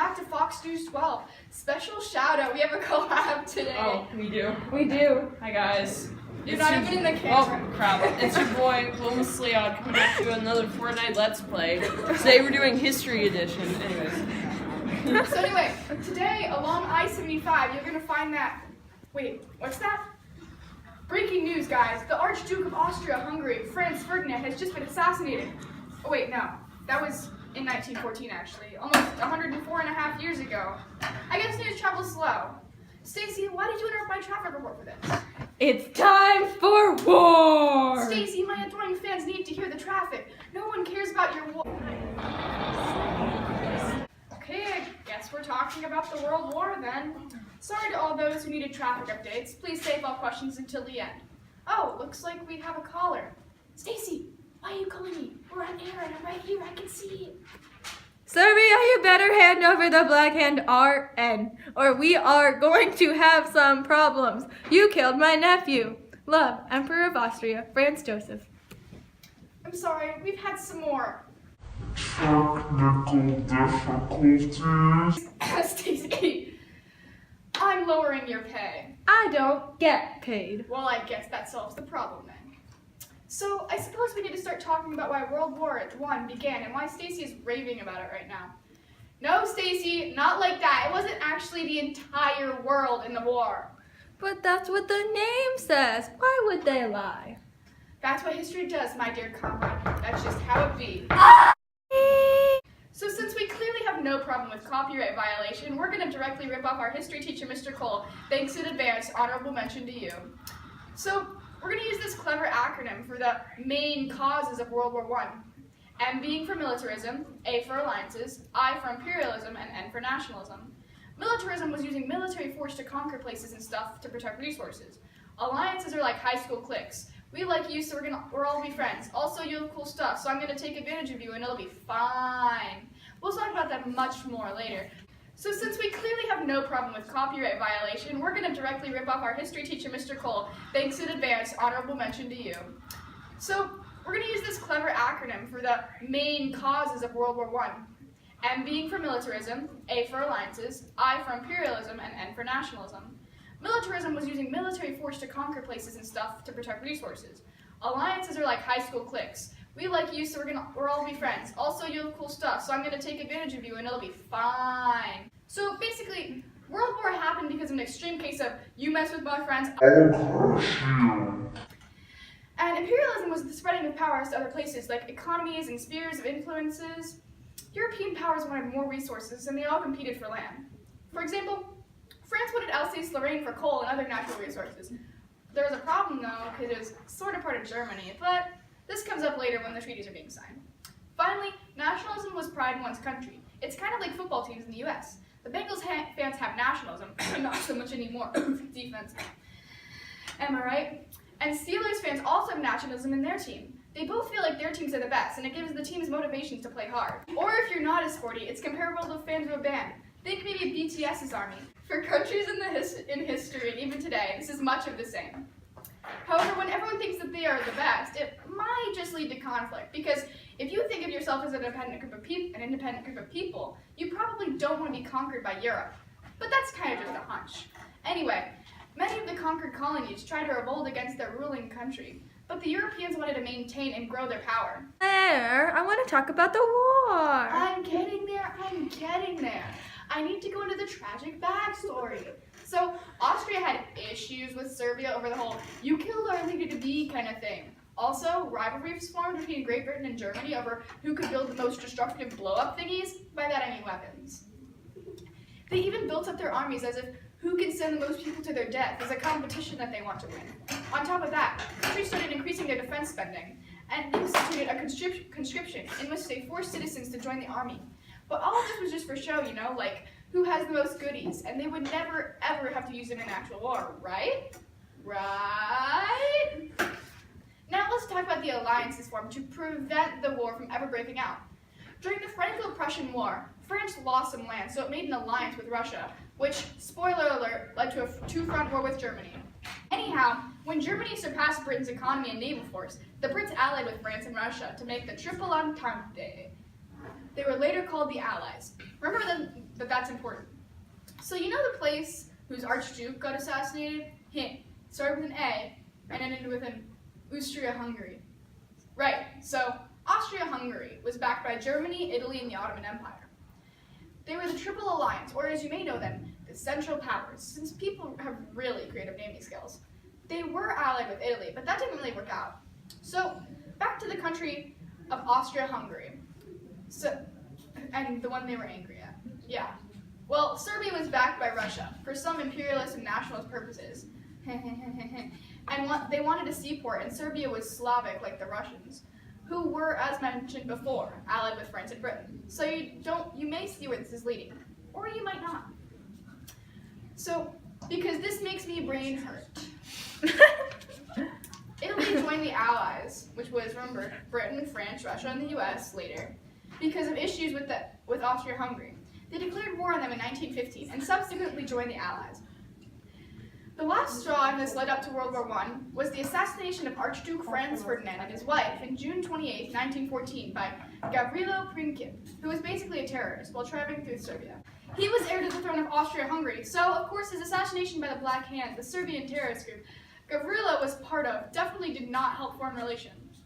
back to Fox News 12. Special shout out, we have a collab today. Oh, we do. We do. Hi guys. You're not even in the camera. Oh, crap. It's your boy, Wilma Sleod, coming back to another Fortnite Let's Play. Today we're doing History Edition. Anyways. So anyway, today along I-75, you're going to find that... Wait, what's that? Breaking news, guys. The Archduke of Austria-Hungary, Franz Ferdinand, has just been assassinated. Oh wait, no. That was in 1914, actually. Almost 104 and a half years ago. I guess news travels slow. Stacy, why did you interrupt my traffic report for this? It's time for war! Stacy, my adoring fans need to hear the traffic. No one cares about your war. Okay, I guess we're talking about the World War then. Sorry to all those who needed traffic updates. Please save all questions until the end. Oh, looks like we have a caller. Stacy, why are you calling me? We're on air and I'm right here. I can see it. Serbia, you better hand over the Black Hand RN, or we are going to have some problems. You killed my nephew. Love, Emperor of Austria, Franz Joseph. I'm sorry, we've had some more. Technical difficulties. Stacy, I'm lowering your pay. I don't get paid. Well, I guess that solves the problem then. So, I suppose we need to start talking about why World War I began and why Stacy is raving about it right now. No, Stacy, not like that. It wasn't actually the entire world in the war. But that's what the name says. Why would they lie? That's what history does, my dear comrade. That's just how it be. So since we clearly have no problem with copyright violation, we're going to directly rip off our history teacher, Mr. Cole. Thanks in advance, honorable mention to you. So, we're going to use this clever acronym for the main causes of World War I. M being for militarism, A for alliances, I for imperialism, and N for nationalism. Militarism was using military force to conquer places and stuff to protect resources. Alliances are like high school cliques. We like you, so we're all be friends. Also, you have cool stuff, so I'm going to take advantage of you and it'll be fine. We'll talk about that much more later. So since we clearly have no problem with copyright violation, we're going to directly rip off our history teacher, Mr. Cole. Thanks in advance, honorable mention to you. So we're going to use this clever acronym for the main causes of World War I. M being for militarism, A for alliances, I for imperialism, and N for nationalism. Militarism was using military force to conquer places and stuff to protect resources. Alliances are like high school cliques. We like you, so we're all be friends. Also, you have cool stuff, so I'm going to take advantage of you and it'll be fine. So basically, World War happened because of an extreme case of you mess with my friends, I'll crush you. and imperialism was the spreading of powers to other places, like economies and spheres of influences. European powers wanted more resources, and they all competed for land. For example, France wanted Alsace-Lorraine for coal and other natural resources. There was a problem, though, because it was sort of part of Germany, but this comes up later when the treaties are being signed. Finally, nationalism was pride in one's country. It's kind of like football teams in the US. The Bengals fans have nationalism, not so much anymore, defense. Am I right? And Steelers fans also have nationalism in their team. They both feel like their teams are the best, and it gives the teams motivations to play hard. Or if you're not as sporty, it's comparable to fans of a band. Think maybe BTS's army. For countries in history, and even today, this is much of the same. However, when everyone thinks that they are the best, it might just lead to conflict, because if you think of yourself as an independent group of people, you probably don't want to be conquered by Europe. But that's kind of just a hunch. Anyway, many of the conquered colonies tried to revolt against their ruling country, but the Europeans wanted to maintain and grow their power. There, I want to talk about the war. I'm getting there. I need to go into the tragic backstory. So, Austria had issues with Serbia over the whole "you killed our leader-to-be" kind of thing. Also, rivalries formed between Great Britain and Germany over who could build the most destructive blow-up thingies, by that I mean weapons. They even built up their armies as if who can send the most people to their death is a competition that they want to win. On top of that, countries started increasing their defense spending and instituted a conscription in which they forced citizens to join the army. But all of this was just for show, you know, like who has the most goodies, and they would never ever have to use it in an actual war, right? Right? Now let's talk about the alliances formed to prevent the war from ever breaking out. During the Franco-Prussian War, France lost some land, so it made an alliance with Russia, which, spoiler alert, led to a two-front war with Germany. Anyhow, when Germany surpassed Britain's economy and naval force, the Brits allied with France and Russia to make the Triple Entente. They were later called the Allies. Remember but that's important. So you know the place whose Archduke got assassinated? Hint. Started with an A and ended with an Austria-Hungary. Right, so Austria-Hungary was backed by Germany, Italy, and the Ottoman Empire. They were the Triple Alliance, or as you may know them, the Central Powers, since people have really creative naming skills. They were allied with Italy, but that didn't really work out. So, back to the country of Austria-Hungary, and the one they were angry at. Yeah. Well, Serbia was backed by Russia for some imperialist and nationalist purposes. And they wanted a seaport, and Serbia was Slavic like the Russians, who were, as mentioned before, allied with France and Britain. So you may see where this is leading, or you might not. So, because this makes me brain hurt. Italy joined the Allies, which was, remember, Britain, France, Russia, and the US later, because of issues with Austria-Hungary. They declared war on them in 1915 and subsequently joined the Allies. The last straw in this led up to World War I was the assassination of Archduke Franz Ferdinand and his wife in June 28, 1914 by Gavrilo Princip, who was basically a terrorist while traveling through Serbia. He was heir to the throne of Austria-Hungary, so of course his assassination by the Black Hand, the Serbian terrorist group Gavrilo was part of, definitely did not help foreign relations.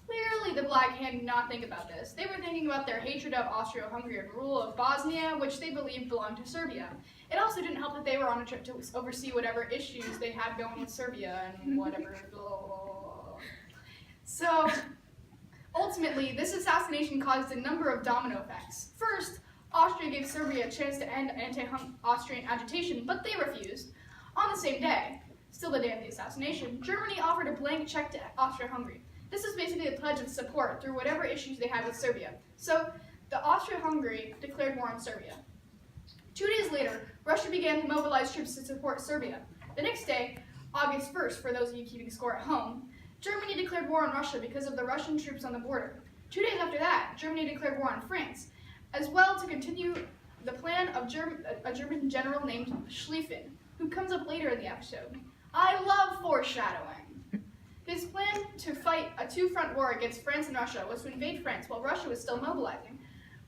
Clearly the Black Hand did not think about this. They were thinking about their hatred of Austro-Hungary and rule of Bosnia, which they believed belonged to Serbia. It also didn't help that they were on a trip to oversee whatever issues they had going with Serbia and whatever. So, ultimately, this assassination caused a number of domino effects. First, Austria gave Serbia a chance to end anti-Austrian agitation, but they refused. On the same day, still the day of the assassination, Germany offered a blank check to Austria-Hungary. This is basically a pledge of support through whatever issues they had with Serbia. So, the Austria-Hungary declared war on Serbia. 2 days later, Russia began to mobilize troops to support Serbia. The next day, August 1st, for those of you keeping score at home, Germany declared war on Russia because of the Russian troops on the border. 2 days after that, Germany declared war on France, as well to continue the plan of a German general named Schlieffen, who comes up later in the episode. I love foreshadowing. His plan to fight a two-front war against France and Russia was to invade France while Russia was still mobilizing,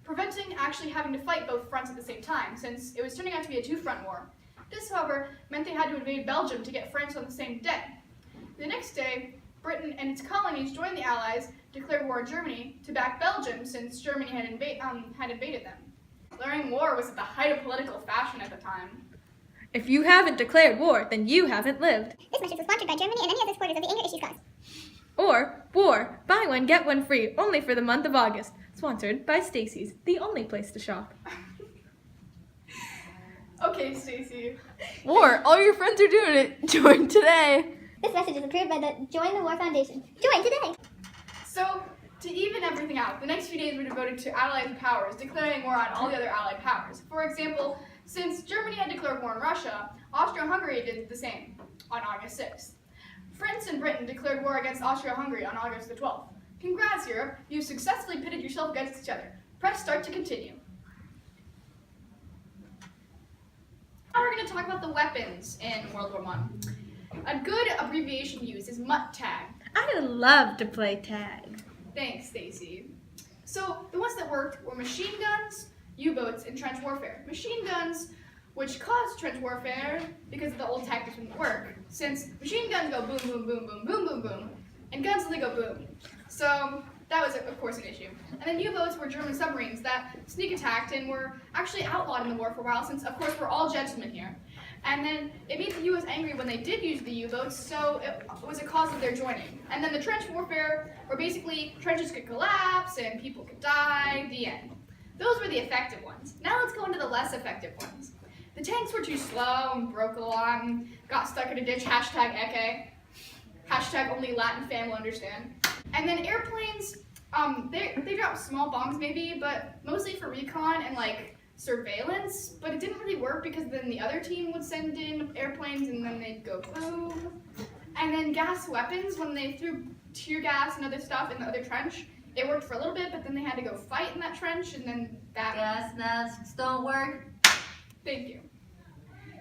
preventing actually having to fight both fronts at the same time, since it was turning out to be a two-front war. This, however, meant they had to invade Belgium to get France on the same day. The next day, Britain and its colonies joined the Allies, declared war on Germany to back Belgium, since Germany had invaded them. Declaring war was at the height of political fashion at the time. If you haven't declared war, then you haven't lived. This message was sponsored by Germany and any other supporters of the Anger Issues cause. Or war, buy one, get one free, only for the month of August. Sponsored by Stacy's, the only place to shop. Okay, Stacy. War, all your friends are doing it. Join today. This message is approved by the Join the War Foundation. Join today! So, to even everything out, the next few days were devoted to Allied powers, declaring war on all the other Allied powers. For example, since Germany had declared war on Russia, Austria-Hungary did the same on August 6th. France and Britain declared war against Austria-Hungary on August the 12th. Congrats, Europe! You've successfully pitted yourself against each other. Press start to continue. Now we're going to talk about the weapons in World War I. A good abbreviation used is MUT-TAG. I love to play tag. Thanks, Stacy. So, the ones that worked were machine guns, U-boats, and trench warfare. Machine guns, which caused trench warfare because the old tactics didn't work, since machine guns go boom, boom, boom, boom, boom, boom, boom, and guns only go boom. So, that was, of course, an issue. And then U-boats were German submarines that sneak attacked and were actually outlawed in the war for a while, since, of course, we're all gentlemen here. And then it made the US angry when they did use the U-boats, so it was a cause of their joining. And then the trench warfare, where basically trenches could collapse and people could die, the end. Those were the effective ones. Now let's go into the less effective ones. The tanks were too slow and broke a lot and got stuck in a ditch, hashtag Eke. Hashtag only Latin fan will understand. And then airplanes, they dropped small bombs maybe, but mostly for recon and like surveillance, but it didn't really work because then the other team would send in airplanes and then they'd go boom. And then gas weapons, when they threw tear gas and other stuff in the other trench, it worked for a little bit, but then they had to go fight in that trench and then that... Gas masks don't work. Thank you.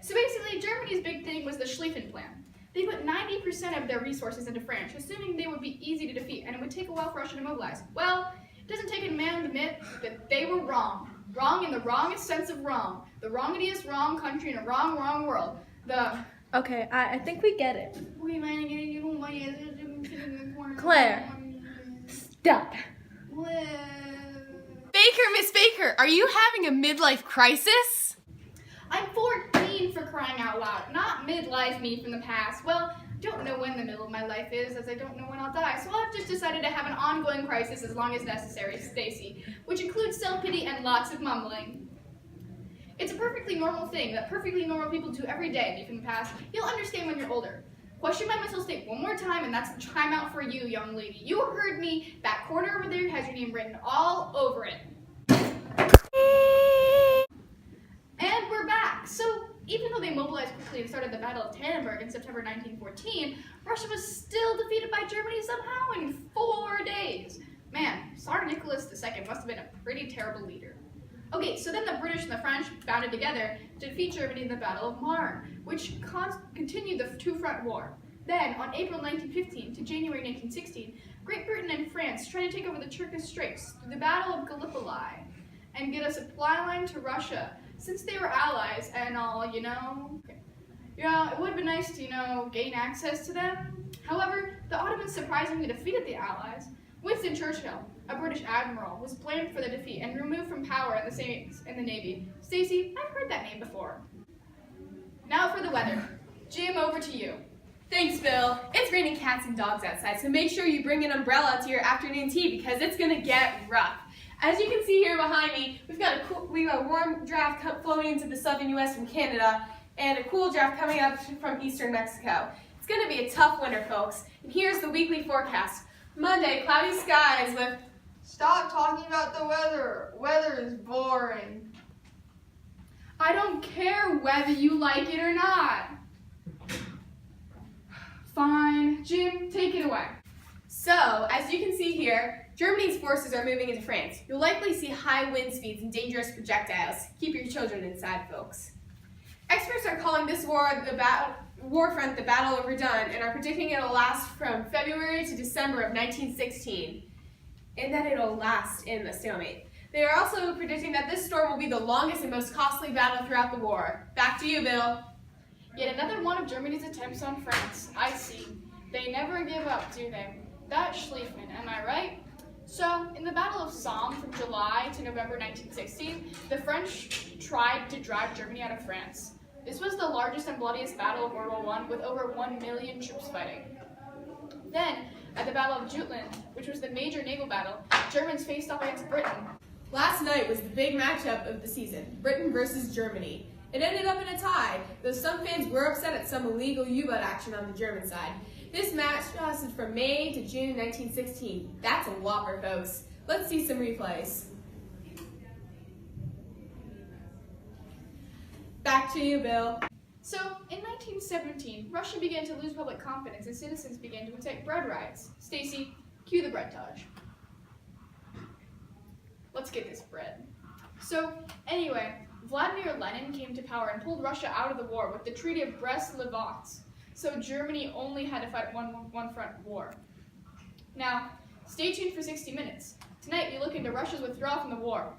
So basically, Germany's big thing was the Schlieffen Plan. They put 90% of their resources into France, assuming they would be easy to defeat and it would take a while for Russia to mobilize. Well, it doesn't take a man to admit that they were wrong. Wrong in the wrongest sense of wrong. The wrongest wrong country in a wrong, wrong world. Okay, I think we get it. Claire, stop. Baker, Miss Baker, are you having a midlife crisis? I'm 14 for crying out loud, not midlife me from the past. Well, don't know when the middle of my life is, as I don't know when I'll die. So I've just decided to have an ongoing crisis as long as necessary, Stacy, which includes self-pity and lots of mumbling. It's a perfectly normal thing that perfectly normal people do every day, me from the past. You'll understand when you're older. Question my mental state one more time, and that's the time out for you, young lady. You heard me. That corner over there has your name written all over it. And we're back. So, even though they mobilized quickly and started the Battle of Tannenberg in September 1914, Russia was still defeated by Germany somehow in 4 days. Man, Tsar Nicholas II must have been a pretty terrible leader. Okay, so then the British and the French banded together to defeat Germany in the Battle of Marne, which continued the two-front war. Then, on April 1915 to January 1916, Great Britain and France tried to take over the Turkish Straits through the Battle of Gallipoli and get a supply line to Russia, since they were allies and all, you know. Yeah, it would have been nice to, gain access to them. However, the Ottomans surprisingly defeated the Allies. Winston Churchill, a British admiral, was blamed for the defeat and removed from power in the Navy. Stacy, I've heard that name before. Now for the weather. Jim, over to you. Thanks, Bill. It's raining cats and dogs outside, so make sure you bring an umbrella to your afternoon tea because it's gonna get rough. As you can see here behind me, we've got a warm draft flowing into the southern U.S. from Canada and a cool draft coming up from eastern Mexico. It's gonna be a tough winter, folks. And here's the weekly forecast. Monday, cloudy skies with... Stop talking about the weather. Weather is boring. I don't care whether you like it or not. Fine. Jim, take it away. So, as you can see here, Germany's forces are moving into France. You'll likely see high wind speeds and dangerous projectiles. Keep your children inside, folks. Experts are calling this war front the battle of Verdun and are predicting it'll last from February to December of 1916, and that it'll last in a stalemate. They are also predicting that this storm will be the longest and most costly battle throughout the war. Back to you, Bill. Yet another one of Germany's attempts on France. I see. They never give up, do they? That's Schlieffen, am I right? So, in the Battle of Somme from July to November 1916, the French tried to drive Germany out of France. This was the largest and bloodiest battle of World War I, with over 1 million troops fighting. Then, at the Battle of Jutland, which was the major naval battle, Germans faced off against Britain. Last night was the big matchup of the season, Britain versus Germany. It ended up in a tie, though some fans were upset at some illegal U-boat action on the German side. This match lasted from May to June 1916. That's a whopper, folks. Let's see some replays. Back to you, Bill. So, in 1917, Russia began to lose public confidence and citizens began to attack bread riots. Stacy, cue the bread touch. Let's get this bread. So, anyway, Vladimir Lenin came to power and pulled Russia out of the war with the Treaty of Brest-Litovsk. So Germany only had to fight one front war. Now, stay tuned for 60 Minutes. Tonight we look into Russia's withdrawal from the war.